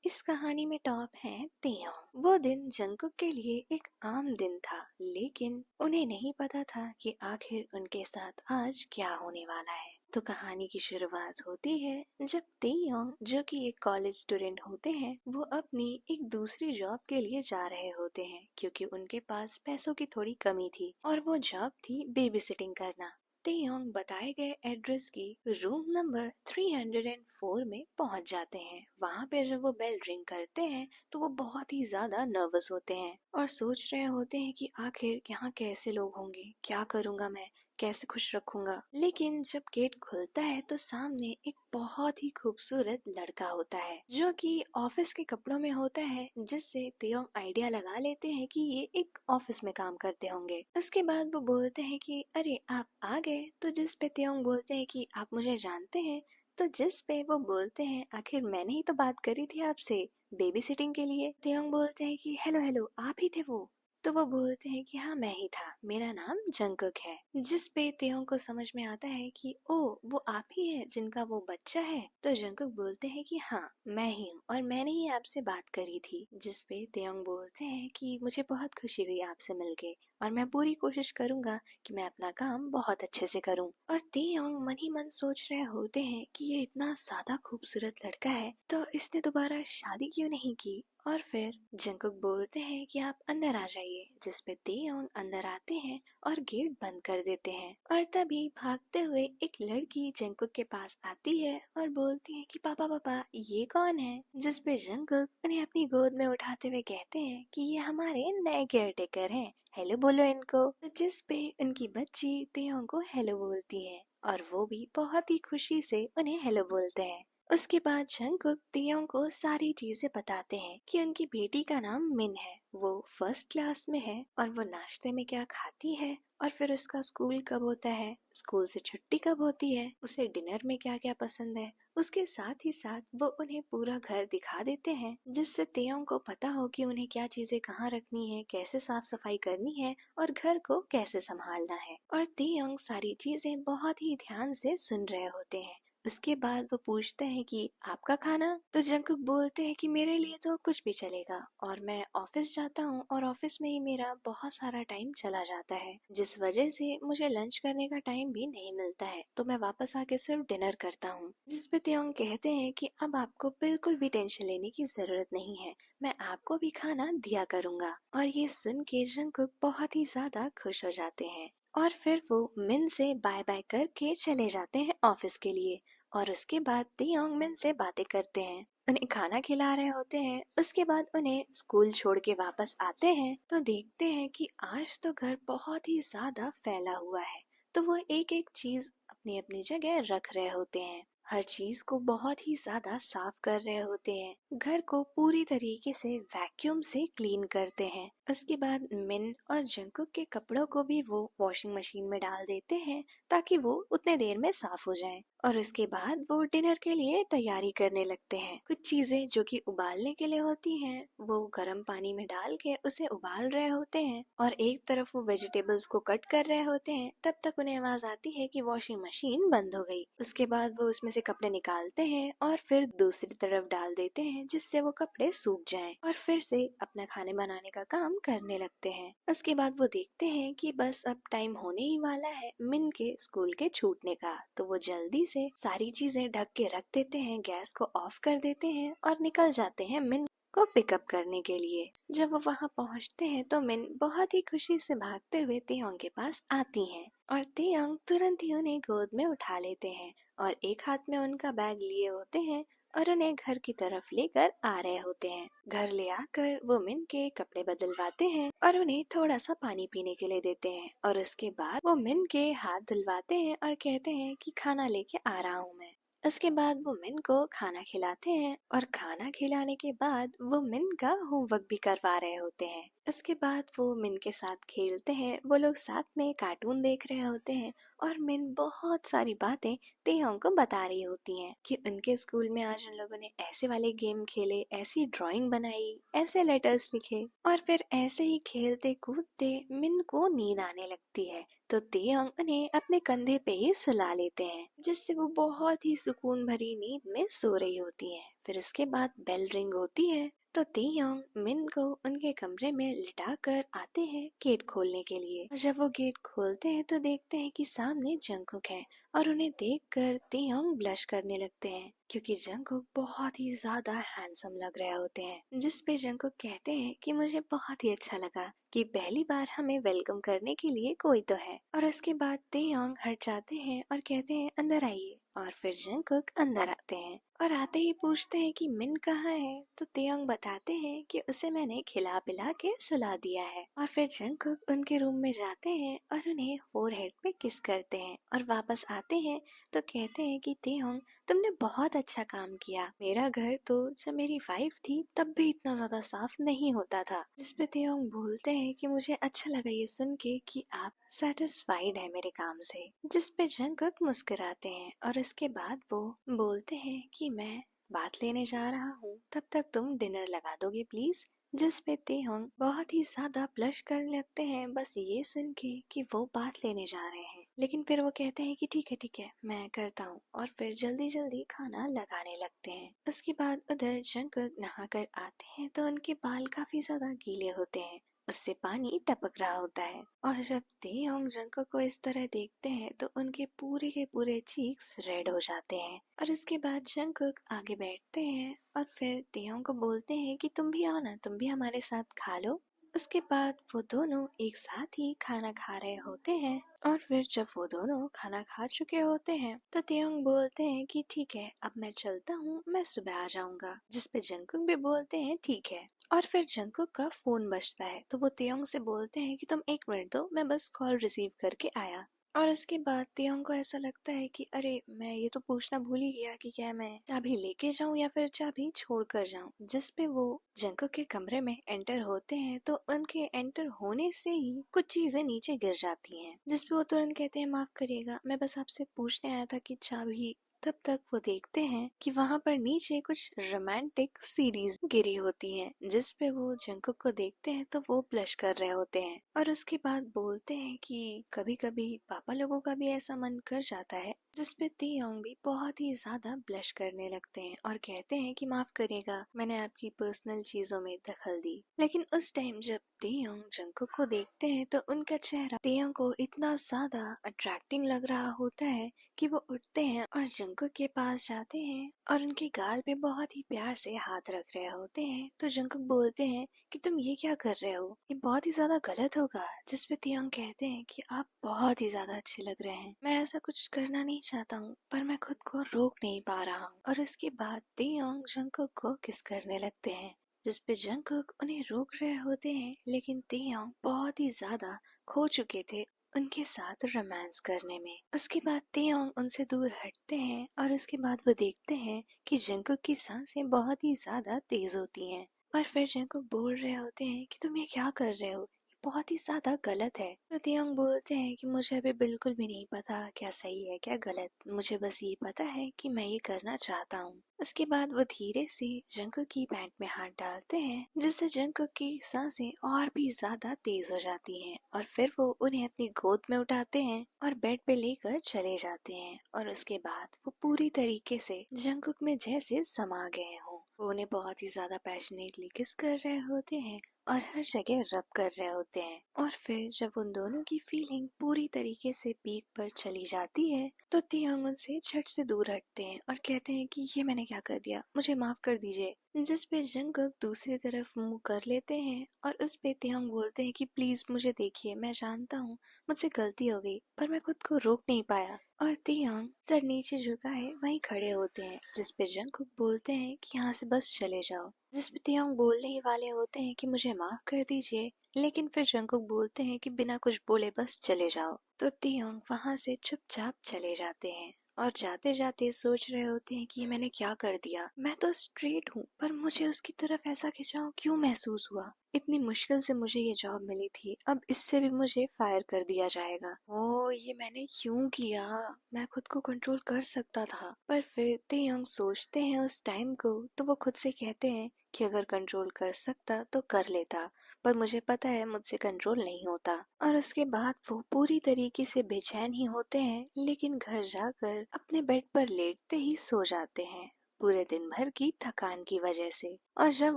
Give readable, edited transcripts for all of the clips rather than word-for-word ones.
इस कहानी में टॉप है तेयोंग। वो दिन जंगकुक के लिए एक आम दिन था, लेकिन उन्हें नहीं पता था कि आखिर उनके साथ आज क्या होने वाला है। तो कहानी की शुरुआत होती है जब तेयोंग, जो कि एक कॉलेज स्टूडेंट होते हैं, वो अपनी एक दूसरी जॉब के लिए जा रहे होते हैं क्योंकि उनके पास पैसों की थोड़ी कमी थी और वो जॉब थी बेबी सिटिंग करना। तेयोंग बताए गए एड्रेस की रूम नंबर 304 में पहुंच जाते हैं। वहां पे जब वो बेल रिंग करते हैं तो वो बहुत ही ज्यादा नर्वस होते हैं और सोच रहे होते हैं कि आखिर यहाँ कैसे लोग होंगे, क्या करूंगा मैं, कैसे खुश रखूंगा। लेकिन जब गेट खुलता है तो सामने एक बहुत ही खूबसूरत लड़का होता है जो कि ऑफिस के कपड़ों में होता है, जिससे तेयोंग आइडिया लगा लेते हैं कि ये एक ऑफिस में काम करते होंगे। उसके बाद वो बोलते हैं कि अरे आप आ गए। तो जिस पे तेयोंग बोलते हैं कि आप मुझे जानते हैं। तो जिस पे वो बोलते हैं आखिर मैंने ही तो बात करी थी आपसे बेबी सिटिंग के लिए। तेयोंग बोलते हैं कि हेलो हेलो, आप ही थे वो। तो वो बोलते हैं कि हाँ मैं ही था, मेरा नाम जंगकुक है। जिस पे तेयोंग को समझ में आता है कि ओ वो आप ही है जिनका वो बच्चा है। तो जंगकुक बोलते हैं कि हाँ मैं ही हूँ और मैंने ही आपसे बात करी थी। जिस पे तेयोंग बोलते हैं कि मुझे बहुत खुशी हुई आपसे मिलके और मैं पूरी कोशिश करूंगा कि मैं अपना काम बहुत अच्छे से करूं। और तेयोंग मन ही मन सोच रहे होते हैं कि ये इतना ज्यादा खूबसूरत लड़का है तो इसने दोबारा शादी क्यों नहीं की। और फिर जंगकुक बोलते हैं कि आप अंदर आ जाइए, जिस पे तेयोंग अंदर आते हैं और गेट बंद कर देते हैं। और तभी भागते हुए एक लड़की जंगकुक के पास आती है और बोलती है कि पापा पापा ये कौन है। जिस पे जंगकुक उन्हें अपनी गोद में उठाते हुए कहते हैं कि ये हमारे नए केयर टेकर हैं, हेलो बोलो इनको। तो जिस पे उनकी बच्ची तेयोंग को हेलो बोलती है और वो भी बहुत ही खुशी से उन्हें हेलो बोलते हैं। उसके बाद जंगकुक तेयोंग को सारी चीजें बताते हैं कि उनकी बेटी का नाम मिन है, वो फर्स्ट क्लास में है और वो नाश्ते में क्या खाती है और फिर उसका स्कूल कब होता है, स्कूल से छुट्टी कब होती है, उसे डिनर में क्या क्या पसंद है। उसके साथ ही साथ वो उन्हें पूरा घर दिखा देते हैं, जिससे तेयोंग को पता हो कि उन्हें क्या चीजें कहाँ रखनी है, कैसे साफ सफाई करनी है और घर को कैसे संभालना है। और तेयोंग सारी चीजें बहुत ही ध्यान से सुन रहे होते हैं। उसके बाद वो पूछते हैं कि आपका खाना। तो जंगकुक बोलते हैं कि मेरे लिए तो कुछ भी चलेगा और मैं ऑफिस जाता हूँ और ऑफिस में ही मेरा बहुत सारा टाइम चला जाता है, जिस वजह से मुझे लंच करने का टाइम भी नहीं मिलता है, तो मैं वापस आके सिर्फ डिनर करता हूँ। जिस पे तेयोंग कहते हैं कि अब आपको बिल्कुल भी टेंशन लेने की जरूरत नहीं है, मैं आपको भी खाना दिया करूँगा। और ये सुन के जंगकुक बहुत ही ज्यादा खुश हो जाते हैं और फिर वो मिन से बाय बाय करके चले जाते हैं ऑफिस के लिए। और उसके बाद तेयोंग मिन से बातें करते हैं, उन्हें खाना खिला रहे होते हैं। उसके बाद उन्हें स्कूल छोड़ के वापस आते हैं तो देखते हैं कि आज तो घर बहुत ही ज्यादा फैला हुआ है। तो वो एक एक चीज अपनी अपनी जगह रख रहे होते हैं, हर चीज को बहुत ही ज्यादा साफ कर रहे होते हैं, घर को पूरी तरीके से वैक्यूम से क्लीन करते हैं। उसके बाद मिन और जंगकुक के कपड़ों को भी वो वॉशिंग मशीन में डाल देते हैं ताकि वो उतने देर में साफ हो जाएं। और उसके बाद वो डिनर के लिए तैयारी करने लगते हैं। कुछ चीजें जो कि उबालने के लिए होती हैं वो गर्म पानी में डाल के उसे उबाल रहे होते हैं और एक तरफ वो वेजिटेबल्स को कट कर रहे होते हैं। तब तक उन्हें आवाज आती है कि वॉशिंग मशीन बंद हो गई। उसके बाद वो उसमें से कपड़े निकालते हैं और फिर दूसरी तरफ डाल देते हैं, जिससे वो कपड़े सूख जाएं और फिर से अपना खाने बनाने का काम करने लगते हैं। उसके बाद वो देखते हैं कि बस अब टाइम होने ही वाला है मिन के स्कूल के छूटने का। तो वो जल्दी से सारी चीजें ढक के रख देते हैं, गैस को ऑफ कर देते हैं और निकल जाते हैं मिन को पिकअप करने के लिए। जब वो वहाँ पहुँचते हैं तो मिन बहुत ही खुशी से भागते हुए तेयोंग के पास आती हैं और तेयोंग तुरंत ही उन्हें गोद में उठा लेते हैं और एक हाथ में उनका बैग लिए होते हैं और उन्हें घर की तरफ लेकर आ रहे होते हैं। घर ले आकर वो मिन के कपड़े बदलवाते हैं और उन्हें थोड़ा सा पानी पीने के लिए देते हैं और उसके बाद वो मिन के हाथ धुलवाते हैं और कहते हैं कि खाना लेके आ रहा हूँ मैं। उसके बाद वो मिन को खाना खिलाते हैं और खाना खिलाने के बाद वो मिन का होमवर्क भी करवा रहे होते हैं। उसके बाद वो मिन के साथ खेलते हैं, वो लोग साथ में कार्टून देख रहे होते हैं और मिन बहुत सारी बातें तेयोंग को बता रही होती हैं कि उनके स्कूल में आज उन लोगों ने ऐसे वाले गेम खेले, ऐसी ड्राइंग बनाई, ऐसे लेटर्स लिखे। और फिर ऐसे ही खेलते कूदते मिन को नींद आने लगती है तो तेयोंग उन्हें अपने कंधे पे ही सुला लेते हैं, जिससे वो बहुत ही सुकून भरी नींद में सो रही होती हैं। फिर उसके बाद बेल रिंग होती है तो तेयोंग मिन को उनके कमरे में लिटा कर आते हैं गेट खोलने के लिए। और जब वो गेट खोलते हैं तो देखते हैं कि सामने जंगकुक है और उन्हें देखकर तेयोंग ब्लश करने लगते हैं क्योंकि जंगकुक बहुत ही ज्यादा हैंडसम लग रहे होते हैं। जिस पे जंगकुक कहते हैं कि मुझे बहुत ही अच्छा लगा कि पहली बार हमें वेलकम करने के लिए कोई तो है। और उसके बाद तेयोंग हट जाते हैं और कहते हैं अंदर आइए। और फिर जंगकुक अंदर आते हैं और आते ही पूछते हैं कि मिन कहाँ है। तो तेयोंग बताते हैं कि उसे मैंने खिला पिला के सुला दिया है। और फिर जंगकुक उनके रूम में जाते हैं और उन्हें फोरहेड पे किस करते हैं और वापस आते हैं तो कहते हैं कि तेयोंग तुमने बहुत अच्छा काम किया। मेरा घर तो जब मेरी वाइफ थी तब भी इतना ज्यादा साफ नहीं होता था। जिसपे तेयोंग बोलते हैं कि मुझे अच्छा लगा ये सुन के कि आप सेटिस्फाइड है मेरे काम से। जिसपे जंगकुक मुस्कुराते हैं और इसके बाद वो बोलते हैं कि मैं बात लेने जा रहा हूँ, तब तक तुम डिनर लगा दोगे प्लीज। जिस पे तेहोंग बहुत ही ज्यादा ब्लश करने लगते हैं बस ये सुन के कि वो बात लेने जा रहे हैं। लेकिन फिर वो कहते हैं कि ठीक है मैं करता हूँ और फिर जल्दी जल्दी खाना लगाने लगते हैं। उसके बाद उधर जंगकुक नहा कर आते हैं तो उनके बाल काफी ज्यादा गीले होते हैं, उससे पानी टपक रहा होता है। और जब तेयोंग जंगकुक को इस तरह देखते हैं तो उनके पूरे के पूरे चीक्स रेड हो जाते हैं। और इसके बाद जंगकुक आगे बैठते हैं और फिर तेयोंग को बोलते हैं कि तुम भी आओ ना, तुम भी हमारे साथ खा लो। उसके बाद वो दोनों एक साथ ही खाना खा रहे होते हैं। और फिर जब वो दोनों खाना खा चुके होते हैं तो तेयोंग बोलते हैं कि ठीक है अब मैं चलता हूँ, मैं सुबह आ जाऊंगा। जिसपे जंगकुक भी बोलते हैं ठीक है। और फिर जंगकुक का फोन बजता है तो वो तेयोंग से बोलते हैं कि तुम 1 मिनट दो, मैं बस कॉल रिसीव करके आया। और उसके बाद तेयोंग को ऐसा लगता है कि अरे मैं ये तो पूछना भूल ही गया कि क्या मैं चाबी लेके जाऊं या फिर चाबी छोड़ कर जाऊं। जिसपे वो जंगकुक के कमरे में एंटर होते हैं तो उनके एंटर होने से ही कुछ चीजें नीचे गिर जाती हैं। जिसपे वो तुरंत कहते हैं माफ करिएगा, मैं बस आपसे पूछने आया था कि चाबी। तब तक वो देखते हैं कि वहाँ पर नीचे कुछ रोमांटिक सीरीज गिरी होती हैं। जिसपे वो जंगकुक को देखते हैं तो वो ब्लश कर रहे होते हैं। और उसके बाद बोलते हैं कि कभी कभी पापा लोगों का भी ऐसा मन कर जाता है। जिसपे तेयोंग भी बहुत ही ज्यादा ब्लश करने लगते हैं और कहते हैं कि माफ करिएगा, मैंने आपकी पर्सनल चीजों में दखल दी। लेकिन उस टाइम जब तेयोंग जंगकुक को देखते हैं तो उनका चेहरा तेयोंग को इतना ज्यादा अट्रैक्टिंग लग रहा होता है कि वो उठते हैं और जंगकुक के पास जाते हैं और उनके गाल पे बहुत ही प्यार से हाथ रख रहे होते हैं। तो जंगकुक बोलते हैं कि तुम ये क्या कर रहे हो, ये बहुत ही ज्यादा गलत होगा। जिसपे तेयोंग कहते हैं कि आप बहुत ही ज्यादा अच्छे लग रहे हैं, मैं ऐसा कुछ करना नहीं चाहता हूँ पर मैं खुद को रोक नहीं पा रहा हूँ। और उसके बाद तेयोंग जंगकुक को किस करने लगते हैं। जिसपे जंगकुक उन्हें रोक रहे होते हैं लेकिन तेयोंग बहुत ही ज्यादा खो चुके थे उनके साथ रोमांस करने में। उसके बाद तेयोंग उनसे दूर हटते हैं और उसके बाद वो देखते हैं कि जंगकुक की सांसें बहुत ही ज्यादा तेज होती हैं। और फिर जंगकुक बोल रहे होते हैं कि तुम ये क्या कर रहे हो, बहुत ही ज्यादा गलत है। तो तेयोंग बोलते हैं कि मुझे अभी बिल्कुल भी नहीं पता क्या सही है क्या गलत, मुझे बस ये पता है कि मैं ये करना चाहता हूँ। उसके बाद वो धीरे से जंगकुक की पैंट में हाथ डालते हैं जिससे जंगकुक की सांसें और भी ज्यादा तेज हो जाती हैं। और फिर वो उन्हें अपनी गोद में उठाते हैं और बेड पे लेकर चले जाते हैं। और उसके बाद वो पूरी तरीके से जंगकुक में जैसे समा गए हों। वो उन्हें बहुत ही ज्यादा पैशनेटली किस कर रहे होते हैं और हर जगह रब कर रहे होते हैं। और फिर जब उन दोनों की फीलिंग पूरी तरीके से पीक पर चली जाती है तो तेयोंग उनसे झट से दूर हटते हैं और कहते हैं कि ये मैंने क्या कर दिया, मुझे माफ कर दीजिए। जिस पे जंगकुक दूसरी तरफ मुंह कर लेते हैं और उस पे तेयोंग बोलते हैं कि प्लीज मुझे देखिए, मैं जानता हूँ मुझसे गलती हो गई पर मैं खुद को रोक नहीं पाया। और तेयोंग सर नीचे झुकाए वहीं खड़े होते हैं। जिस पे जंगकुक बोलते हैं कि यहाँ से बस चले जाओ। जिस पे तेयोंग बोलने ही वाले होते हैं कि मुझे माफ कर दीजिए, लेकिन फिर जंगकुक बोलते हैं कि बिना कुछ बोले बस चले जाओ। तो तेयोंग वहाँ से चुपचाप चले जाते हैं और जाते जाते सोच रहे होते हैं कि ये मैंने क्या कर दिया, मैं तो स्ट्रेट हूँ पर मुझे उसकी तरफ ऐसा खिंचाव क्यों महसूस हुआ। इतनी मुश्किल से मुझे ये जॉब मिली थी, अब इससे भी मुझे फायर कर दिया जाएगा। ओ ये मैंने क्यों किया, मैं खुद को कंट्रोल कर सकता था। पर फिर तेयोंग सोचते हैं उस टाइम को तो वो खुद से कहते हैं कि अगर कंट्रोल कर सकता तो कर लेता, पर मुझे पता है मुझसे कंट्रोल नहीं होता। और उसके बाद वो पूरी तरीके से बेचैन ही होते हैं लेकिन घर जाकर अपने बेड पर लेटते ही सो जाते हैं। पूरे दिन भर की थकान की वजह से। और जब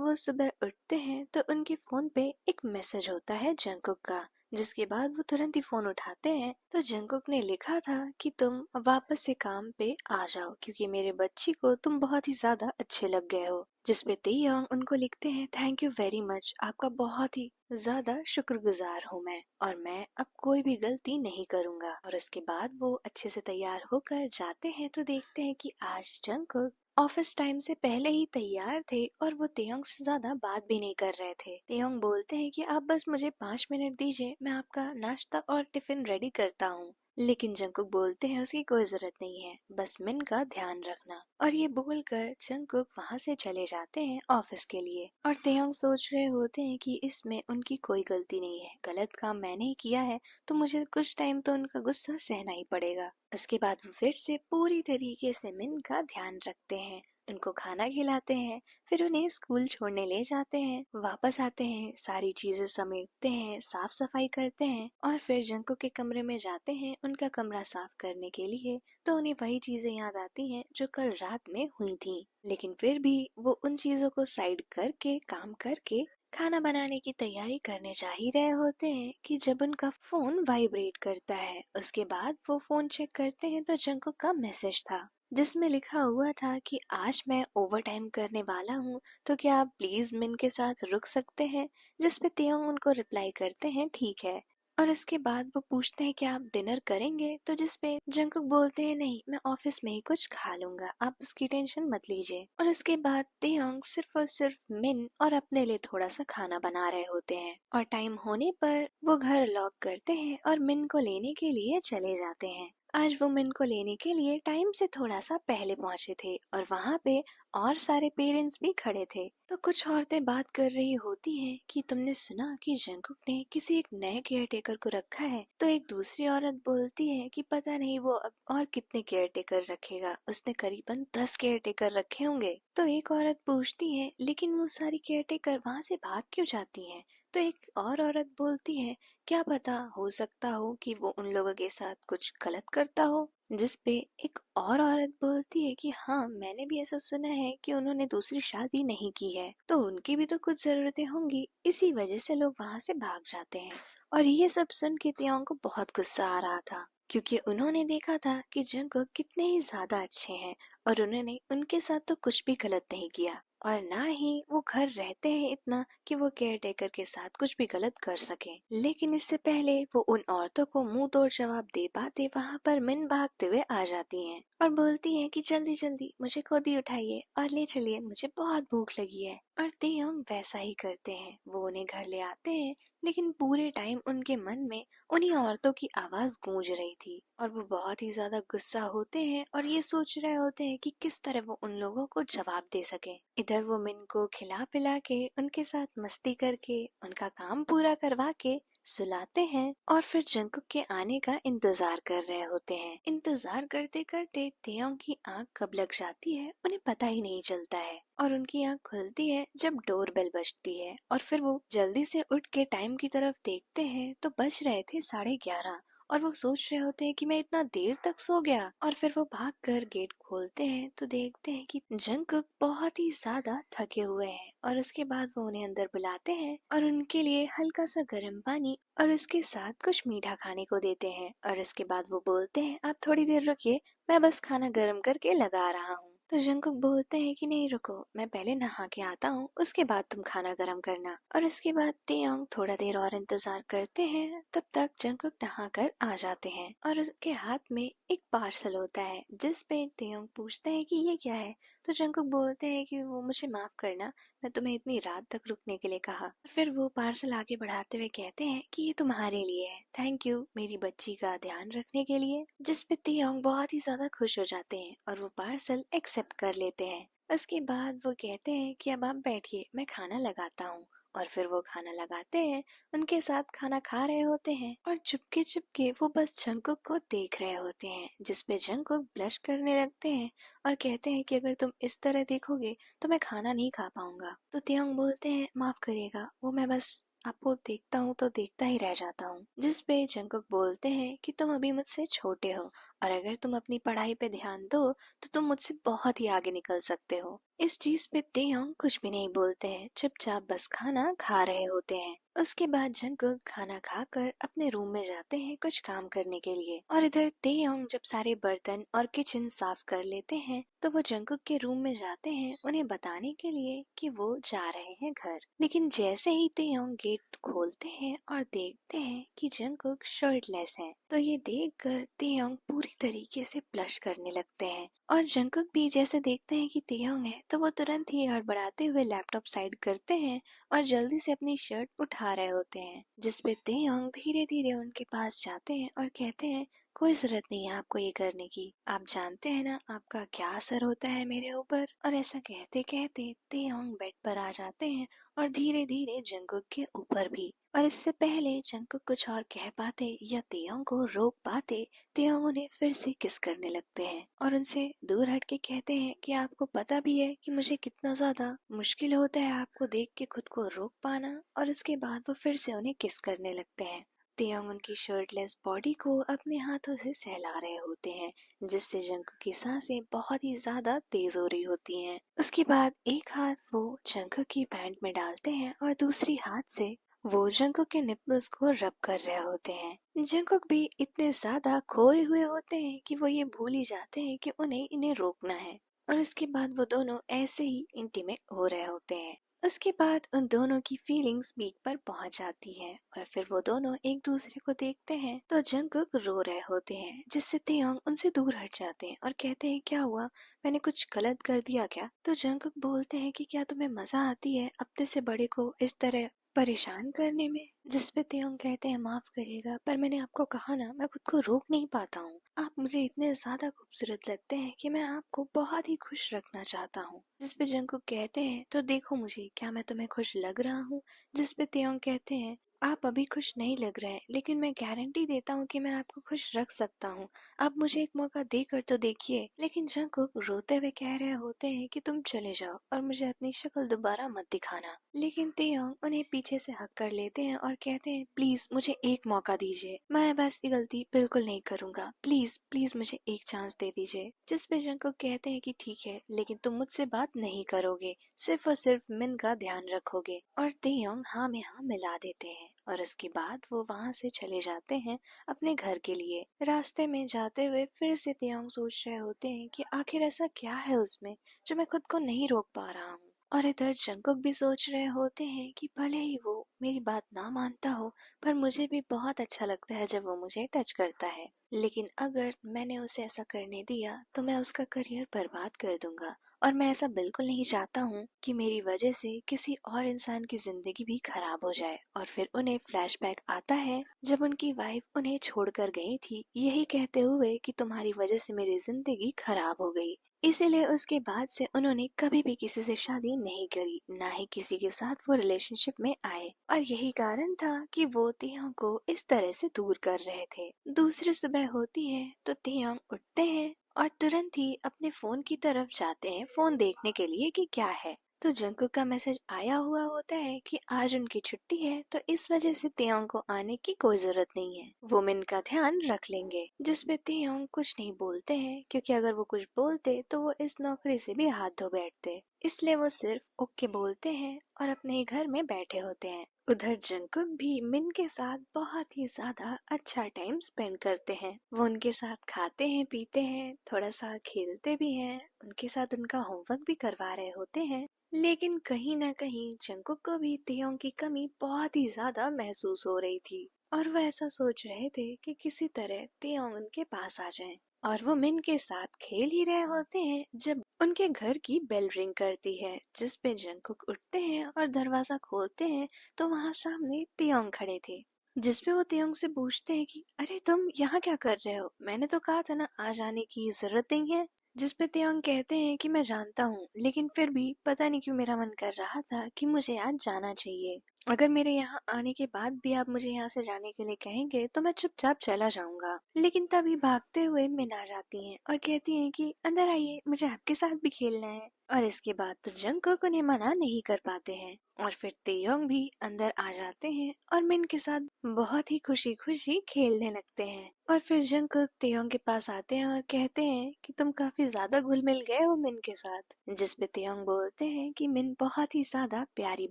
वो सुबह उठते हैं तो उनके फोन पे एक मैसेज होता है जंगकुक का, जिसके बाद वो तुरंत ही फोन उठाते हैं तो जंगकुक ने लिखा था कि तुम वापस से काम पे आ जाओ क्योंकि मेरे बच्ची को तुम बहुत ही ज्यादा अच्छे लग गए हो। जिसपे तेयोंग उनको लिखते हैं, थैंक यू वेरी मच, आपका बहुत ही ज्यादा शुक्रगुजार हूँ मैं, और मैं अब कोई भी गलती नहीं करूँगा। और उसके बाद वो अच्छे से तैयार होकर जाते हैं तो देखते हैं कि आज जंगकुक ऑफिस टाइम से पहले ही तैयार थे और वो तेयोंग से ज्यादा बात भी नहीं कर रहे थे। तेयोंग बोलते हैं कि आप बस मुझे 5 मिनट दीजिए, मैं आपका नाश्ता और टिफिन रेडी करता हूँ। लेकिन जंगकुक बोलते हैं उसकी कोई जरूरत नहीं है, बस मिन का ध्यान रखना। और ये बोलकर जंगकुक वहाँ से चले जाते हैं ऑफिस के लिए। और तेयोंग सोच रहे होते हैं कि इसमें उनकी कोई गलती नहीं है, गलत काम मैंने ही किया है तो मुझे कुछ टाइम तो उनका गुस्सा सहना ही पड़ेगा। उसके बाद वो फिर से पूरी तरीके से मिन का ध्यान रखते हैं, उनको खाना खिलाते हैं, फिर उन्हें स्कूल छोड़ने ले जाते हैं, वापस आते हैं, सारी चीजें समेटते हैं, साफ सफाई करते हैं और फिर जंको के कमरे में जाते हैं उनका कमरा साफ करने के लिए। तो उन्हें वही चीजें याद आती हैं जो कल रात में हुई थी, लेकिन फिर भी वो उन चीजों को साइड करके काम करके खाना बनाने की तैयारी करने जा ही रहे होते हैं कि जब उनका फोन वाइब्रेट करता है। उसके बाद वो फोन चेक करते हैं तो जंको का मैसेज था जिसमें लिखा हुआ था कि आज मैं ओवर टाइम करने वाला हूँ, तो क्या आप प्लीज मिन के साथ रुक सकते हैं। जिसपे तेयोंग उनको रिप्लाई करते हैं ठीक है। और उसके बाद वो पूछते हैं कि आप डिनर करेंगे, तो जिसपे जंकुक बोलते हैं नहीं, मैं ऑफिस में ही कुछ खा लूंगा, आप उसकी टेंशन मत लीजिए। और उसके बाद तेयोंग सिर्फ और सिर्फ मिन और अपने लिए थोड़ा सा खाना बना रहे होते हैं। और टाइम होने पर वो घर लॉक करते हैं और मिन को लेने के लिए चले जाते हैं। आज वो मिन को लेने के लिए टाइम से थोड़ा सा पहले पहुंचे थे और वहाँ पे और सारे पेरेंट्स भी खड़े थे। तो कुछ औरतें बात कर रही होती हैं कि तुमने सुना कि जंकुक ने किसी एक नए केयर टेकर को रखा है। तो एक दूसरी औरत बोलती है कि पता नहीं वो अब और कितने केयर टेकर रखेगा, उसने करीबन 10 केयर टेकर रखे होंगे। तो एक औरत पूछती है लेकिन वो सारी केयर टेकर वहाँ से भाग क्यों जाती हैं। तो एक और औरत बोलती है, क्या पता, हो सकता हो कि वो उन लोगों के साथ कुछ गलत करता हो। जिसपे एक और औरत बोलती है कि हाँ, मैंने भी ऐसा सुना है कि उन्होंने दूसरी शादी नहीं की है, तो उनकी भी तो कुछ जरूरतें होंगी, इसी वजह से लोग वहाँ से भाग जाते हैं। और ये सब सुन के तियांग को बहुत गुस्सा आ रहा था क्योंकि उन्होंने देखा था कि जंगकुक कितने ही ज्यादा अच्छे हैं और उन्होंने उनके साथ तो कुछ भी गलत नहीं किया और ना ही वो घर रहते हैं इतना कि वो केयर टेकर के साथ कुछ भी गलत कर सके। लेकिन इससे पहले वो उन औरतों को मुंह तोड़ जवाब दे पाते वहाँ पर मिन भागते हुए आ जाती हैं और बोलती हैं कि जल्दी जल्दी मुझे खुद ही उठाइए और ले चलिए, मुझे बहुत भूख लगी है। और तेयोंग वैसा ही करते हैं, वो उन्हें घर ले आते हैं। लेकिन पूरे टाइम उनके मन में उन्हीं औरतों की आवाज गूंज रही थी और वो बहुत ही ज्यादा गुस्सा होते हैं और ये सोच रहे होते हैं कि किस तरह वो उन लोगों को जवाब दे सके। इधर वो मिन को खिला पिला के उनके साथ मस्ती करके उनका काम पूरा करवा के सुलाते हैं और फिर जंकुक के आने का इंतजार कर रहे होते हैं। इंतजार करते करते तेयोंग की आंख कब लग जाती है उन्हें पता ही नहीं चलता है और उनकी आंख खुलती है जब डोरबेल बजती है और फिर वो जल्दी से उठ के टाइम की तरफ देखते हैं तो बज रहे थे 11:30 और वो सोच रहे होते हैं कि मैं इतना देर तक सो गया। और फिर वो भाग कर गेट खोलते हैं तो देखते हैं कि जंकुक बहुत ही ज्यादा थके हुए हैं और उसके बाद वो उन्हें अंदर बुलाते हैं और उनके लिए हल्का सा गर्म पानी और उसके साथ कुछ मीठा खाने को देते हैं। और इसके बाद वो बोलते हैं, आप थोड़ी देर रुकिए, मैं बस खाना गर्म करके लगा रहा हूँ। तो जंकुक बोलते हैं कि नहीं रुको, मैं पहले नहा के आता हूँ, उसके बाद तुम खाना गर्म करना। और उसके बाद तेयोंग थोड़ा देर और इंतजार करते हैं, तब तक जंकुक नहा कर आ जाते हैं और उसके हाथ में एक पार्सल होता है जिसपे तेयोंग पूछते हैं कि ये क्या है। तो जंकुक बोलते हैं कि वो मुझे माफ करना, मैं तुम्हें इतनी रात तक रुकने के लिए कहा। और फिर वो पार्सल आगे बढ़ाते हुए कहते हैं कि ये तुम्हारे लिए है, थैंक यू मेरी बच्ची का ध्यान रखने के लिए। जिसपे तेयोंग बहुत ही ज्यादा खुश हो जाते हैं और वो पार्सल एक्सेप्ट कर लेते हैं। उसके बाद वो कहते हैं कि अब आप बैठिए, मैं खाना लगाता हूँ। और फिर वो खाना लगाते हैं, उनके साथ खाना खा रहे होते हैं और चुपके चुपके वो बस जंकुक को देख रहे होते हैं। जिसपे जंकुक ब्लश करने लगते हैं और कहते हैं कि अगर तुम इस तरह देखोगे तो मैं खाना नहीं खा पाऊंगा। तो तेयोंग बोलते हैं, माफ करिएगा, वो मैं बस आपको देखता हूँ तो देखता ही रह जाता हूँ। जिसपे जंकुक बोलते हैं कि तुम अभी मुझसे छोटे हो और अगर तुम अपनी पढ़ाई पे ध्यान दो तो तुम मुझसे बहुत ही आगे निकल सकते हो। इस चीज पे तेयोंग कुछ भी नहीं बोलते हैं, चुपचाप बस खाना खा रहे होते हैं। उसके बाद जंगकुक खाना खाकर अपने रूम में जाते हैं कुछ काम करने के लिए, और इधर तेयोंग जब सारे बर्तन और किचन साफ कर लेते हैं तो वो जंगकुक के रूम में जाते हैं उन्हें बताने के लिए कि वो जा रहे हैं घर। लेकिन जैसे ही तेयोंग गेट खोलते हैं और देखते हैं कि जंगकुक शर्टलेस है, तो ये देखकर तेयोंग पूरी तरीके से ब्लश करने लगते हैं। और जंगकुक भी जैसे देखते हैं कि तेयोंग है तो वो तुरंत ही हड़बड़ाते हुए लैपटॉप साइड करते हैं और जल्दी से अपनी शर्ट उठा रहे होते हैं, जिसपे तेयोंग धीरे धीरे उनके पास जाते हैं और कहते हैं कोई जरूरत नहीं है आपको ये करने की, आप जानते हैं ना आपका क्या असर होता है मेरे ऊपर। और ऐसा कहते कहते तेयोंग बेड पर आ जाते हैं और धीरे धीरे जंगकुक के ऊपर भी। और इससे पहले जंगकुक कुछ और कह पाते या तेयोंग को रोक पाते, तेयोंग उन्हें फिर से किस करने लगते हैं और उनसे दूर हट के कहते हैं कि आपको पता भी है कि मुझे कितना ज्यादा मुश्किल होता है आपको देख के खुद को रोक पाना। और उसके बाद वो फिर से उन्हें किस करने लगते हैं। तेयोंग उनकी शर्टलेस बॉडी को अपने हाथों से सहला रहे होते हैं, जिससे जंगकुक की सांसें बहुत ही ज्यादा तेज हो रही होती हैं। उसके बाद एक हाथ वो जंगकुक की पैंट में डालते हैं और दूसरी हाथ से वो जंगकुक के निप्पल्स को रब कर रहे होते हैं। जंगकुक भी इतने ज्यादा खोए हुए होते हैं कि वो ये भूल ही जाते हैं कि उन्हें इन्हें रोकना है। और उसके बाद वो दोनों ऐसे ही इंटीमेट हो रहे होते हैं। उसके बाद उन दोनों की फीलिंग्स पीक पर पहुंच जाती है और फिर वो दोनों एक दूसरे को देखते हैं तो जंगकुक रो रहे होते हैं, जिससे तेयोंग उनसे दूर हट जाते हैं और कहते हैं क्या हुआ, मैंने कुछ गलत कर दिया क्या। तो जंगकुक बोलते हैं कि क्या तुम्हें मजा आती है अपने से बड़े को इस तरह परेशान करने में। जिसपे तेयोंग कहते हैं माफ करिएगा पर मैंने आपको कहा ना मैं खुद को रोक नहीं पाता हूँ, आप मुझे इतने ज्यादा खूबसूरत लगते हैं कि मैं आपको बहुत ही खुश रखना चाहता हूँ। जिसपे जंगकुक कहते हैं तो देखो मुझे क्या मैं तुम्हें खुश लग रहा हूँ। जिसपे तेयोंग कहते हैं आप अभी खुश नहीं लग रहे हैं लेकिन मैं गारंटी देता हूँ कि मैं आपको खुश रख सकता हूँ, आप मुझे एक मौका देकर तो देखिए। लेकिन जंगकुक रोते हुए कह रहे होते हैं कि तुम चले जाओ और मुझे अपनी शक्ल दोबारा मत दिखाना। लेकिन तेयोंग उन्हें पीछे से हक कर लेते हैं और कहते हैं प्लीज मुझे एक मौका दीजिए, मैं बस ये गलती बिल्कुल नहीं करूंगा, प्लीज प्लीज मुझे एक चांस दे दीजिए। जिसपे जंगकुक कहते हैं कि ठीक है लेकिन तुम मुझसे बात नहीं करोगे, सिर्फ और सिर्फ मिन का ध्यान रखोगे। और तेयोंग हाँ में हाँ मिला देते हैं और उसके बाद वो वहाँ से चले जाते हैं अपने घर के लिए। रास्ते में जाते हुए फिर से तेयोंग सोच रहे होते हैं कि आखिर ऐसा क्या है उसमें जो मैं खुद को नहीं रोक पा रहा हूँ। और इधर जंगकुक भी सोच रहे होते हैं कि भले ही वो मेरी बात ना मानता हो पर मुझे भी बहुत अच्छा लगता है जब वो मुझे टच करता है, लेकिन अगर मैंने उसे ऐसा करने दिया तो मैं उसका करियर बर्बाद कर दूंगा। और मैं ऐसा बिल्कुल नहीं चाहता हूँ कि मेरी वजह से किसी और इंसान की जिंदगी भी खराब हो जाए। और फिर उन्हें फ्लैशबैक आता है जब उनकी वाइफ उन्हें छोड़कर गई थी, यही कहते हुए कि तुम्हारी वजह से मेरी जिंदगी खराब हो गई। इसीलिए उसके बाद से उन्होंने कभी भी किसी से शादी नहीं करी, ना ही किसी के साथ वो रिलेशनशिप में आए। और यही कारण था कि वो तेयोंग को इस तरह से दूर कर रहे थे। दूसरी सुबह होती है तो तेयोंग उठते हैं और तुरंत ही अपने फोन की तरफ जाते हैं फोन देखने के लिए कि क्या है। तो जंगकुक का मैसेज आया हुआ होता है कि आज उनकी छुट्टी है तो इस वजह से तेयोंग को आने की कोई जरूरत नहीं है, वो मिन का ध्यान रख लेंगे। जिसपे तेयोंग कुछ नहीं बोलते हैं क्योंकि अगर वो कुछ बोलते तो वो इस नौकरी से भी हाथ धो बैठते, इसलिए वो सिर्फ ओके बोलते हैं और अपने ही घर में बैठे होते हैं। उधर जंगकुक भी मिन के साथ बहुत ही ज्यादा अच्छा टाइम स्पेंड करते हैं। वो उनके साथ खाते हैं पीते हैं, थोड़ा सा खेलते भी हैं, उनके साथ उनका होमवर्क भी करवा रहे होते हैं। लेकिन कहीं ना कहीं जंगकुक को भी तेयोंग की कमी बहुत ही ज्यादा महसूस हो रही थी और वो ऐसा सोच रहे थे कि किसी तरह तेयोंग उनके पास आ जाएं। और वो मिन के साथ खेल ही रहे होते हैं जब उनके घर की बेल रिंग करती है, जिस पे जंगकुक उठते हैं और दरवाजा खोलते हैं तो वहाँ सामने तेयोंग खड़े थे। जिसपे वो तेयोंग से पूछते हैं कि अरे तुम यहाँ क्या कर रहे हो, मैंने तो कहा था ना आज आने की जरूरत नहीं है। जिसपे तेयोंग कहते हैं कि मैं जानता हूँ लेकिन फिर भी पता नहीं क्यों मेरा मन कर रहा था कि मुझे आज जाना चाहिए। अगर मेरे यहाँ आने के बाद भी आप मुझे यहाँ से जाने के लिए कहेंगे तो मैं चुपचाप चला जाऊंगा। लेकिन तभी भागते हुए मिन आ जाती हैं और कहती हैं कि अंदर आइए, मुझे आपके साथ भी खेलना है। और इसके बाद तो जंगकुक उन्हें मना नहीं कर पाते हैं और फिर तेयोंग भी अंदर आ जाते हैं और मिन के साथ बहुत ही खुशी खुशी खेलने लगते हैं। और फिर जंगकुक तेयोंग के पास आते हैं और कहते हैं कि तुम काफी ज्यादा घुल मिल गए हो मिन के साथ। जिस पे तेयोंग बोलते हैं कि मिन बहुत ही ज्यादा प्यारी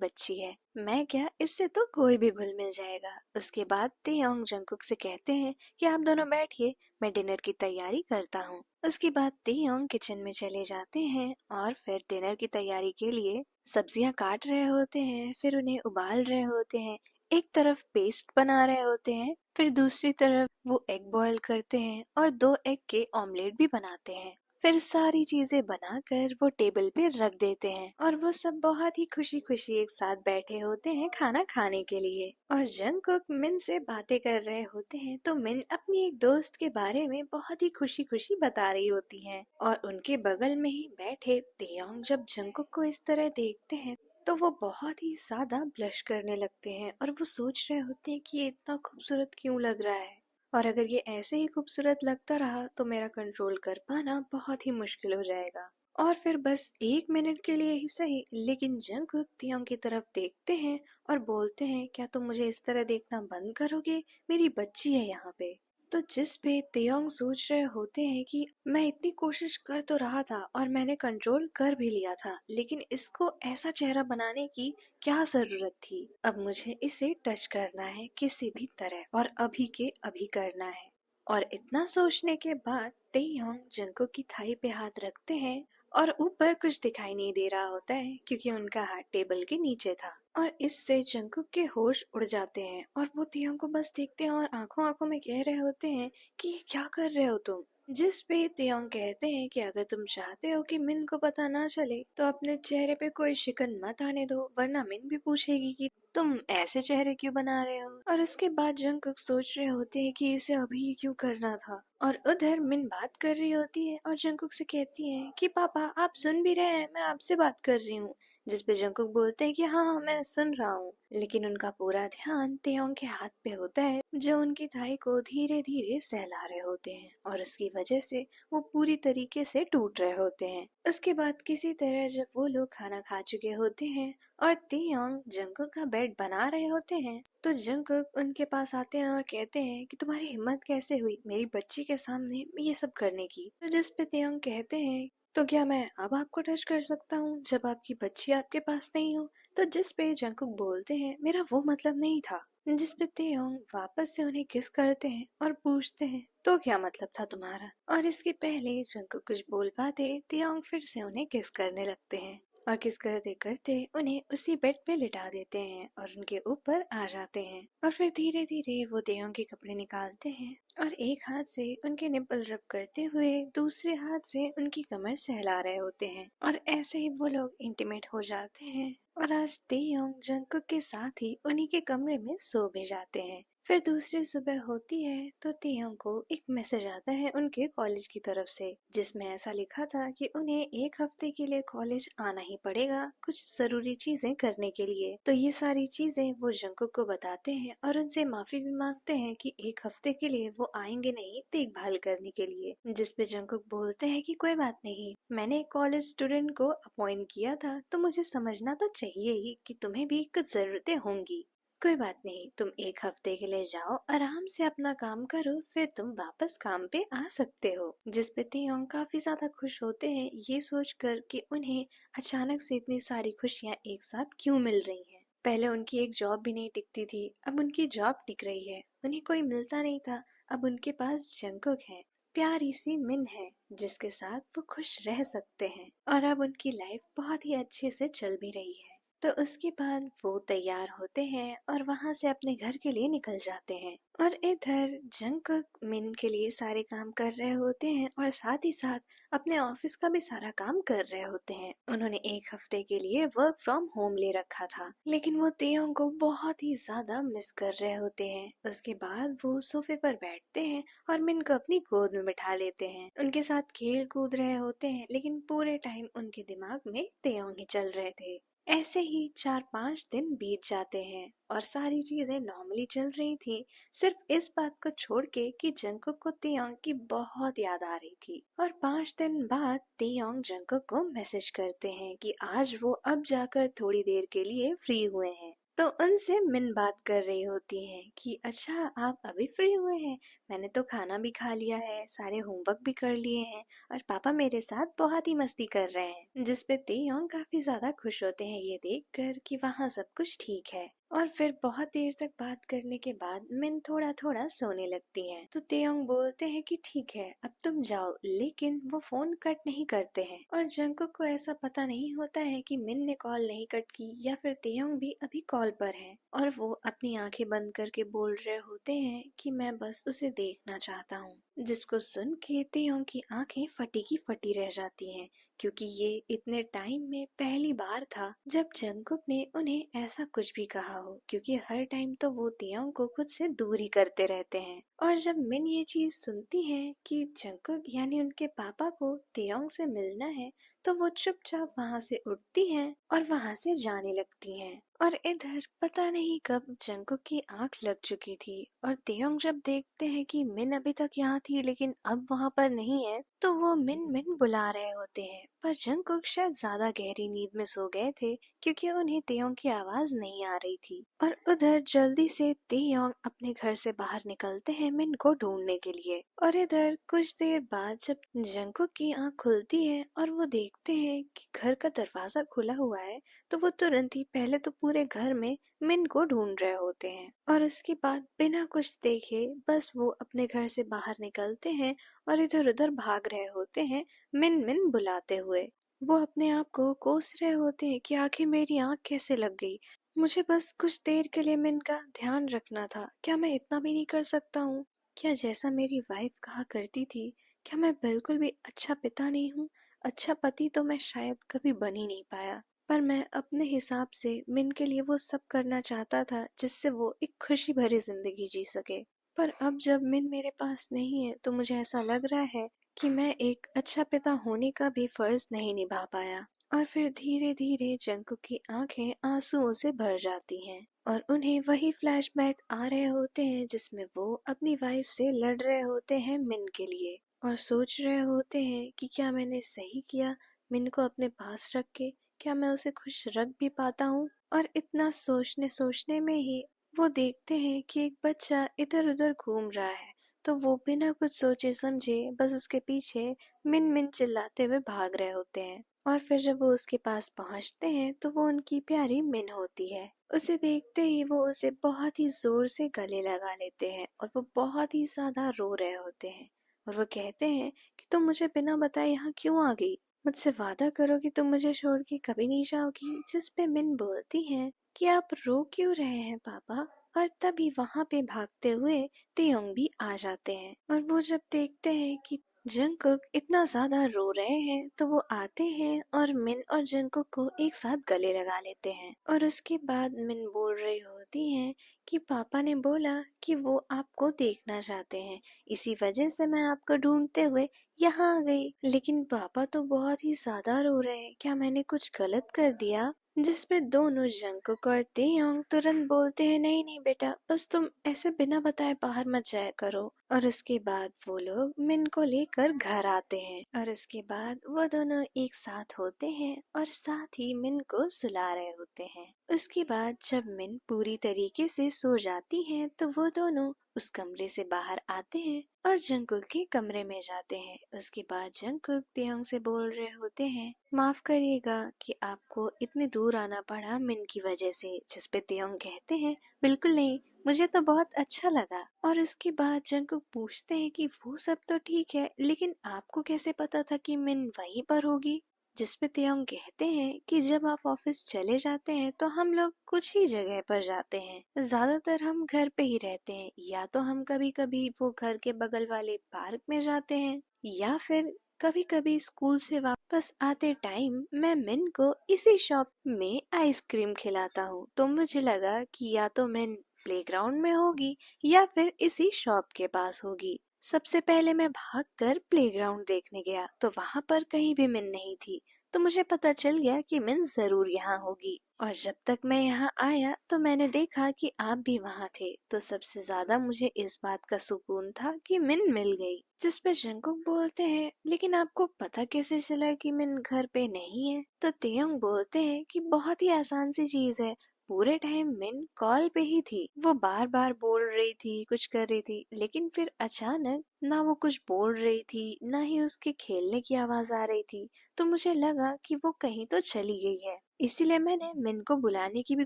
बच्ची है, मैं क्या, इससे तो कोई भी घुल मिल जाएगा। उसके बाद तेयोंग जंगकुक से कहते हैं कि आप दोनों बैठिए, मैं डिनर की तैयारी करता हूँ। उसके बाद तेयोंग किचन में चले जाते हैं और फिर डिनर की तैयारी के लिए सब्जियां काट रहे होते हैं, फिर उन्हें उबाल रहे होते हैं। एक तरफ पेस्ट बना रहे होते हैं, फिर दूसरी तरफ वो एग बॉईल करते हैं और 2 एग के ऑमलेट भी बनाते हैं। फिर सारी चीजें बनाकर वो टेबल पे रख देते हैं और वो सब बहुत ही खुशी खुशी एक साथ बैठे होते हैं खाना खाने के लिए। और जंगकुक मिन से बातें कर रहे होते हैं तो मिन अपनी एक दोस्त के बारे में बहुत ही खुशी खुशी बता रही होती है। और उनके बगल में ही बैठे तेयोंग जब जंगकुक को इस तरह देखते हैं तो वो बहुत ही ज्यादा ब्लश करने लगते हैं और वो सोच रहे होते हैं कि ये इतना खूबसूरत क्यों लग रहा है, और अगर ये ऐसे ही खूबसूरत लगता रहा तो मेरा कंट्रोल कर पाना बहुत ही मुश्किल हो जाएगा। और फिर बस 1 मिनट के लिए ही सही, लेकिन जंगकुक तियोंग की तरफ देखते हैं और बोलते हैं, क्या तुम मुझे इस तरह देखना बंद करोगे, मेरी बच्ची है यहाँ पे। तो जिस पे तेयोंग सोच रहे होते हैं कि मैं इतनी कोशिश कर तो रहा था और मैंने कंट्रोल कर भी लिया था, लेकिन इसको ऐसा चेहरा बनाने की क्या जरूरत थी। अब मुझे इसे टच करना है किसी भी तरह और अभी के अभी करना है। और इतना सोचने के बाद तेयोंग जंको की थाई पे हाथ रखते हैं और ऊपर कुछ दिखाई नहीं दे रहा होता है क्योंकि उनका हाथ टेबल के नीचे था। और इससे जंकुक के होश उड़ जाते हैं और वो तेयोंग को बस देखते हैं और आंखों आंखों में कह रहे होते हैं कि ये क्या कर रहे हो तुम। जिस पे तेयोंग कहते हैं कि अगर तुम चाहते हो कि मिन को पता ना चले तो अपने चेहरे पे कोई शिकन मत आने दो, वरना मिन भी पूछेगी कि तुम ऐसे चेहरे क्यों बना रहे हो। और उसके बाद जंकुक सोच रहे होते हैं कि इसे अभी ये क्यों करना था। और उधर मिन बात कर रही होती है और जंकुक से कहती है कि पापा आप सुन भी रहे हैं, मैं आपसे बात कर रही हूँ। जिस पे जंकुक बोलते हैं कि हाँ हाँ मैं सुन रहा हूँ, लेकिन उनका पूरा ध्यान तेयोंग के हाथ पे होता है जो उनकी थाई को धीरे धीरे सहला रहे होते हैं और उसकी वजह से वो पूरी तरीके से टूट रहे होते हैं। उसके बाद किसी तरह जब वो लोग खाना खा चुके होते हैं और तेयोंग जंकुक का बेड बना रहे होते हैं तो जंकुक उनके पास आते हैं और कहते हैं कि तुम्हारी हिम्मत कैसे हुई मेरी बच्ची के सामने ये सब करने की। तो जिस पे तेयोंग कहते हैं, तो क्या मैं अब आपको टच कर सकता हूँ जब आपकी बच्ची आपके पास नहीं हो। तो जिस पे जंकुक बोलते हैं, मेरा वो मतलब नहीं था। जिस पे तेयोंग वापस से उन्हें किस करते हैं और पूछते हैं, तो क्या मतलब था तुम्हारा। और इसके पहले जंकुक कुछ बोल पाते तेयोंग फिर से उन्हें किस करने लगते हैं और किस करते करते उन्हें उसी बेड पे लिटा देते हैं और उनके ऊपर आ जाते हैं। और फिर धीरे धीरे वो तेयोंग के कपड़े निकालते हैं और एक हाथ से उनके निप्पल रब करते हुए दूसरे हाथ से उनकी कमर सहला रहे होते हैं और ऐसे ही वो लोग इंटीमेट हो जाते हैं। और आज तेयोंग जंकुक के साथ ही उन्हीं के कमरे में सो भी जाते हैं। फिर दूसरी सुबह होती है तो तेयोंग को एक मैसेज आता है उनके कॉलेज की तरफ से, जिसमें ऐसा लिखा था कि उन्हें 1 हफ्ते के लिए कॉलेज आना ही पड़ेगा कुछ जरूरी चीजें करने के लिए। तो ये सारी चीजें वो जंकुक को बताते हैं और उनसे माफी भी मांगते हैं कि 1 हफ्ते के लिए वो आएंगे नहीं देखभाल करने के लिए। जिस पे जंकुक बोलते हैं कि कोई बात नहीं, मैंने एक कॉलेज स्टूडेंट को अपॉइंट किया था तो मुझे समझना तो चाहिए ही कि तुम्हें भी कुछ जरूरतें होंगी। कोई बात नहीं, तुम 1 हफ्ते के लिए जाओ, आराम से अपना काम करो, फिर तुम वापस काम पे आ सकते हो। जिस पे तेयोंग काफी ज्यादा खुश होते हैं ये सोचकर कि उन्हें अचानक से इतनी सारी खुशियाँ एक साथ क्यों मिल रही हैं। पहले उनकी एक जॉब भी नहीं टिकती थी, अब उनकी जॉब टिक रही है। उन्हें कोई मिलता नहीं था, अब उनके पास जंकुक है, प्यारी सी मिन है जिसके साथ वो खुश रह सकते हैं और अब उनकी लाइफ बहुत ही अच्छे से चल भी रही है। तो उसके बाद वो तैयार होते हैं और वहां से अपने घर के लिए निकल जाते हैं। और इधर जंकुक मिन के लिए सारे काम कर रहे होते हैं और साथ ही साथ अपने ऑफिस का भी सारा काम कर रहे होते हैं। उन्होंने 1 हफ्ते के लिए वर्क फ्रॉम होम ले रखा था, लेकिन वो तेयोंग को बहुत ही ज्यादा मिस कर रहे होते हैं। उसके बाद वो सोफे पर बैठते हैं और मिन को अपनी गोद में बिठा लेते हैं, उनके साथ खेल कूद रहे होते हैं, लेकिन पूरे टाइम उनके दिमाग में तेयोंग ही चल रहे थे। ऐसे ही 4-5 दिन बीत जाते हैं और सारी चीजें नॉर्मली चल रही थी, सिर्फ इस बात को छोड़ के कि जंकुक को तियोंग की बहुत याद आ रही थी। और 5 दिन बाद तियोंग जंकुक को मैसेज करते हैं कि आज वो अब जाकर थोड़ी देर के लिए फ्री हुए हैं। तो उनसे मिन बात कर रही होती है कि अच्छा आप अभी फ्री हुए हैं, मैंने तो खाना भी खा लिया है, सारे होमवर्क भी कर लिए हैं और पापा मेरे साथ बहुत ही मस्ती कर रहे हैं। जिस पे तेयोंग काफी ज्यादा खुश होते हैं ये देखकर कि वहाँ सब कुछ ठीक है। और फिर बहुत देर तक बात करने के बाद मिन थोड़ा थोड़ा सोने लगती है। तो तेयोंग बोलते हैं कि ठीक है अब तुम जाओ, लेकिन वो फोन कट नहीं करते हैं। और जंकुक को ऐसा पता नहीं होता है कि मिन ने कॉल नहीं कट की या फिर तेयोंग भी अभी कॉल पर है। और वो अपनी आंखें बंद करके बोल रहे होते हैं कि मैं बस उसे देखना चाहता हूँ। जिसको सुन के तेयोंग की आंखें फटी की फटी रह जाती हैं, क्योंकि ये इतने टाइम में पहली बार था जब जंकुक ने उन्हें ऐसा कुछ भी कहा हो, क्योंकि हर टाइम तो वो तियोंग को खुद से दूर ही करते रहते हैं। और जब मिन ये चीज सुनती है कि जंकुक यानी उनके पापा को तियोंग से मिलना है, तो वो चुपचाप वहाँ से उठती हैं और वहाँ से जाने लगती हैं। और इधर पता नहीं कब जंकुक की आंख लग चुकी थी और तेयोंग जब देखते हैं कि मिन अभी तक यहाँ थी लेकिन अब वहाँ पर नहीं है, तो वो मिन मिन बुला रहे होते हैं। पर जंकुक शायद ज्यादा गहरी नींद में सो गए थे, क्योंकि उन्हें तेयोंग की आवाज नहीं आ रही थी। और उधर जल्दी से तेयोंग अपने घर से बाहर निकलते हैं मिन को ढूंढने के लिए। और इधर कुछ देर बाद जब जंकुक की आंख खुलती है और वो देखते हैं कि घर का दरवाजा खुला हुआ है, तो वो तुरंत ही पहले तो पूरे घर में मिन को ढूंढ रहे होते हैं। और उसके बाद बिना कुछ देखे बस वो अपने घर से बाहर निकलते हैं और इधर उधर भाग रहे होते हैं मिन मिन बुलाते हुए। वो अपने आप को कोस रहे होते हैं कि आखिर मेरी आंख कैसे लग गई, मुझे बस कुछ देर के लिए मिन का ध्यान रखना था, क्या मैं इतना भी नहीं कर सकता हूँ? क्या जैसा मेरी वाइफ कहा करती थी, क्या मैं बिल्कुल भी अच्छा पिता नहीं हूँ? अच्छा पति तो मैं शायद कभी बन ही नहीं पाया, पर मैं अपने हिसाब से मिन के लिए वो सब करना चाहता था जिससे वो एक खुशी भरी जिंदगी जी सके। पर अब जब मिन मेरे पास नहीं है तो मुझे ऐसा लग रहा है कि मैं एक अच्छा पिता होने का भी फर्ज नहीं निभा पाया। और फिर धीरे धीरे जंकुक की आंखें आंसुओं से भर जाती हैं और उन्हें वही फ्लैशबैक आ रहे होते हैं जिसमें वो अपनी वाइफ से लड़ रहे होते हैं मिन के लिए और सोच रहे होते हैं कि क्या मैंने सही किया मिन को अपने पास रख के, क्या मैं उसे खुश रख भी पाता हूँ? और इतना सोचने सोचने में ही वो देखते हैं कि एक बच्चा इधर उधर घूम रहा है। तो वो बिना कुछ सोचे समझे बस उसके पीछे मिन मिन चिल्लाते हुए भाग रहे होते हैं। और फिर जब वो उसके पास पहुंचते हैं तो वो उनकी प्यारी मिन होती है। उसे देखते ही वो उसे बहुत ही जोर से गले लगा लेते हैं और वो बहुत ही ज्यादा रो रहे होते हैं। और वो कहते हैं कि तुम मुझे बिना बताए यहाँ क्यों आ गई, मुझसे वादा करो कि तुम मुझे छोड़ के कभी नहीं जाओगी। जिस पे मिन बोलती है कि आप रो क्यों रहे हैं पापा। और तभी वहाँ पे भागते हुए तेयोंग भी आ जाते हैं और वो जब देखते हैं कि जंकुक इतना ज्यादा रो रहे हैं तो वो आते हैं और मिन और जंकुक को एक साथ गले लगा लेते हैं। और उसके बाद मिन बोल रही होती हैं कि पापा ने बोला कि वो आपको देखना चाहते हैं, इसी वजह से मैं आपको ढूंढते हुए यहाँ आ गई। लेकिन पापा तो बहुत ही ज्यादा रो रहे हैं, क्या मैंने कुछ गलत कर दिया? जिस पे दोनों जंकुक और तेयोंग तुरंत बोलते हैं नहीं नहीं बेटा, बस तुम ऐसे बिना बताए बाहर मत जाया करो। और उसके बाद वो लोग मिन को लेकर घर आते हैं और उसके बाद वो दोनों एक साथ होते हैं और साथ ही मिन को सुला रहे होते हैं। उसके बाद जब मिन पूरी तरीके से सो जाती है तो वो दोनों उस कमरे से बाहर आते हैं और जंकुक के कमरे में जाते हैं। उसके बाद जंकुक तेयोंग से बोल रहे होते हैं माफ करिएगा कि आपको इतने दूर आना पड़ा मिन की वजह से। जिस पे तेयोंग कहते हैं बिल्कुल नहीं, मुझे तो बहुत अच्छा लगा। और इसके बाद जंकुक पूछते हैं कि वो सब तो ठीक है, लेकिन आपको कैसे पता था कि मिन वहीं पर होगी? जिस पे तेयोंग कहते हैं कि जब आप ऑफिस चले जाते हैं तो हम लोग कुछ ही जगह पर जाते हैं, ज्यादातर हम घर पे ही रहते हैं, या तो हम कभी कभी वो घर के बगल वाले पार्क में जाते हैं या फिर कभी कभी स्कूल से वापस आते टाइम मैं मिन को इसी शॉप में आइसक्रीम खिलाता हूँ। तो मुझे लगा कि या तो मिन प्लेग्राउंड में होगी या फिर इसी शॉप के पास होगी। सबसे पहले मैं भागकर प्लेग्राउंड देखने गया तो वहां पर कहीं भी मिन नहीं थी। तो मुझे पता चल गया कि मिन जरूर यहाँ होगी। और जब तक मैं यहाँ आया तो मैंने देखा कि आप भी वहाँ थे। तो सबसे ज्यादा मुझे इस बात का सुकून था कि मिन मिल गई। जिस पे जंगकुक बोलते हैं, लेकिन आपको पता कैसे चला कि मिन घर पे नहीं है? तो तेयोंग बोलते हैं कि बहुत ही आसान सी चीज है। पूरे टाइम मिन कॉल पे ही थी। वो बार बार बोल रही थी, कुछ कर रही थी, लेकिन फिर अचानक ना वो कुछ बोल रही थी, ना ही उसके खेलने की आवाज आ रही थी। तो मुझे लगा कि वो कहीं तो चली गई है। इसीलिए मैंने मिन को बुलाने की भी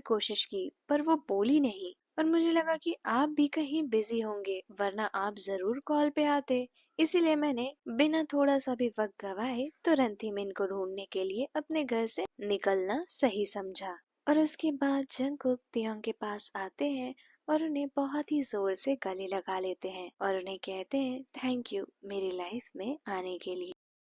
कोशिश की, पर वो बोली नहीं। और मुझे लगा कि आप भी कहीं बिजी होंगे, वरना आप जरूर कॉल पे आते। इसीलिए मैंने बिना थोड़ा सा भी वक्त गवाए तुरंत ही मिन को ढूंढने के लिए अपने घर से निकलना सही समझा। और उसके बाद जंगकुक तियोंग के पास आते हैं और उन्हें बहुत ही जोर से गले लगा लेते हैं और उन्हें कहते हैं थैंक यू मेरी लाइफ में आने के लिए।